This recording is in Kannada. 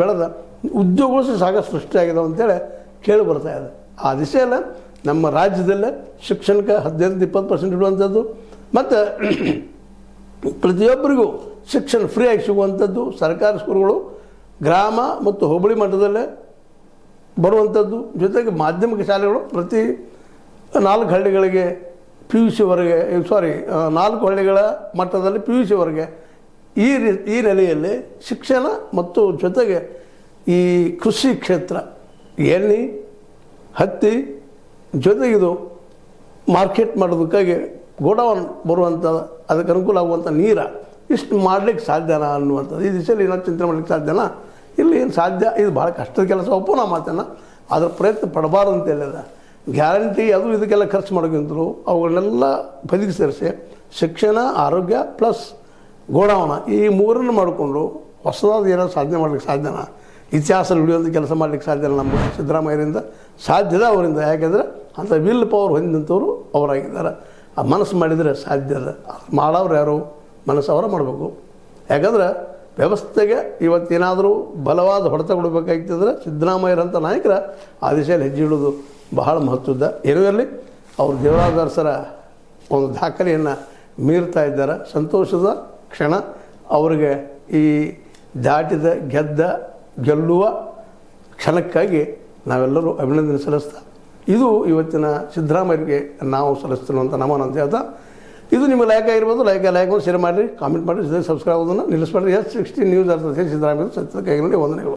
ಬೆಳೆದ ಉದ್ಯೋಗಗಳು ಸಾಕಷ್ಟು ಸೃಷ್ಟಿಯಾಗಿದ್ದಾವೆ ಅಂತೇಳಿ ಕೇಳಿ ಬರ್ತಾ ಇದೆ. ಆ ದಿಶೆಯಲ್ಲ ನಮ್ಮ ರಾಜ್ಯದಲ್ಲೇ ಶಿಕ್ಷಣಕ್ಕೆ 15-20% ಇಡುವಂಥದ್ದು ಮತ್ತು ಪ್ರತಿಯೊಬ್ಬರಿಗೂ ಶಿಕ್ಷಣ ಫ್ರೀಯಾಗಿ ಸಿಗುವಂಥದ್ದು, ಸರ್ಕಾರಿ ಸ್ಕೂಲ್ಗಳು ಗ್ರಾಮ ಮತ್ತು ಹೋಬಳಿ ಮಟ್ಟದಲ್ಲೇ ಬರುವಂಥದ್ದು, ಜೊತೆಗೆ ಮಾಧ್ಯಮಿಕ ಶಾಲೆಗಳು ಪ್ರತಿ 4 ಹಳ್ಳಿಗಳಿಗೆ PUC ವರೆಗೆ 4 ಹಳ್ಳಿಗಳ ಮಟ್ಟದಲ್ಲಿ PUC ವರೆಗೆ ಈ ನೆಲೆಯಲ್ಲಿ ಶಿಕ್ಷಣ ಮತ್ತು ಜೊತೆಗೆ ಈ ಕೃಷಿ ಕ್ಷೇತ್ರ ಎಣ್ಣೆ ಹತ್ತಿ ಜೊತೆಗಿದು ಮಾರ್ಕೆಟ್ ಮಾಡೋದಕ್ಕಾಗಿ ಗೋಡೌನ್ ಬರುವಂಥ ಅದಕ್ಕೆ ಅನುಕೂಲ ಆಗುವಂಥ ನೀರ ಇಷ್ಟು ಮಾಡಲಿಕ್ಕೆ ಸಾಧ್ಯನಾ ಅನ್ನುವಂಥದ್ದು ಈ ದಿಶೆಯಲ್ಲಿ ಏನೋ ಚಿಂತನೆ ಮಾಡಲಿಕ್ಕೆ ಸಾಧ್ಯನಾ? ಇಲ್ಲಿ ಏನು ಸಾಧ್ಯ, ಇದು ಭಾಳ ಕಷ್ಟದ ಕೆಲಸ ಒಪ್ಪೋಣ ಮಾತನ್ನು, ಅದರ ಪ್ರಯತ್ನ ಪಡಬಾರ್ದು ಅಂತ ಹೇಳಿದ ಗ್ಯಾರಂಟಿ ಅದು ಇದಕ್ಕೆಲ್ಲ ಖರ್ಚು ಮಾಡೋಕ್ಕಿಂತಲೂ ಅವುಗಳನ್ನೆಲ್ಲ ಬದಿಗೆ ಸೇರಿಸಿ ಶಿಕ್ಷಣ, ಆರೋಗ್ಯ ಪ್ಲಸ್ ಗೋಡೌನ ಈ ಮೂರನ್ನು ಮಾಡಿಕೊಂಡು ಹೊಸದಾದ ಏನೋ ಸಾಧನೆ ಮಾಡಲಿಕ್ಕೆ ಸಾಧ್ಯನಾ? ಇತಿಹಾಸ ಉಳಿಯುವಂಥ ಕೆಲಸ ಮಾಡಲಿಕ್ಕೆ ಸಾಧ್ಯನ? ನಮ್ಮ ಸಿದ್ದರಾಮಯ್ಯರಿಂದ ಸಾಧ್ಯದ ಅವರಿಂದ. ಯಾಕೆಂದರೆ ಅಂಥ ವಿಲ್ ಪವರ್ ಹೊಂದಿದಂಥವ್ರು ಅವರಾಗಿದ್ದಾರೆ. ಆ ಮನಸ್ಸು ಮಾಡಿದರೆ ಸಾಧ್ಯದ. ಮಾಡೋರು ಯಾರು? ಮನಸ್ಸು ಅವರ ಮಾಡಬೇಕು. ಯಾಕಂದ್ರೆ ವ್ಯವಸ್ಥೆಗೆ ಇವತ್ತೇನಾದರೂ ಬಲವಾದ ಹೊಡೆತ ಕೊಡಬೇಕಾಗ್ತಂದ್ರೆ ಸಿದ್ದರಾಮಯ್ಯರಂಥ ನಾಯಕರ ಆ ದಿಶೆಯಲ್ಲಿ ಹೆಜ್ಜೆ ಇಡೋದು ಬಹಳ ಮಹತ್ವದ. ಏನೂ ಇರಲಿ, ಅವರು ದೇವರಾಜ ಅರಸರ ಒಂದು ದಾಖಲೆಯನ್ನು ಮೀರ್ತಾ ಇದ್ದಾರೆ. ಸಂತೋಷದ ಕ್ಷಣ ಅವರಿಗೆ. ಈ ದಾಟಿದ ಗೆಲ್ಲುವ ಕ್ಷಣಕ್ಕಾಗಿ ನಾವೆಲ್ಲರೂ ಅಭಿನಂದನೆ ಸಲ್ಲಿಸ್ತಾ ಇದು ಇವತ್ತಿನ ಸಿದ್ದರಾಮಯ್ಯರಿಗೆ ನಾವು ಸಲ್ಲಿಸ್ತಿರುವಂಥ ನಮನ ಅಂತ ಹೇಳ್ತಾ, ಇದು ನಿಮಗೆ ಲೈಕ್ ಆಗಿರ್ಬೋದು. ಲೈಕ್ ಶೇರ್ ಮಾಡಿರಿ, ಕಾಮೆಂಟ್ ಮಾಡಿರಿ, ಸಬ್ಸ್ಕ್ರೈಬ್ ಆಗೋದನ್ನು ನಿಲ್ಲಿಸ್ಬೇಡ್ರಿ. S60 ನ್ಯೂಸ್ ಅರ್ಥಕ್ಕೆ ಸಿದ್ದರಾಮಯ್ಯ ಸತ್ಯದ ಕೈಗಳಲ್ಲಿ ವಂದನೆಗಳು.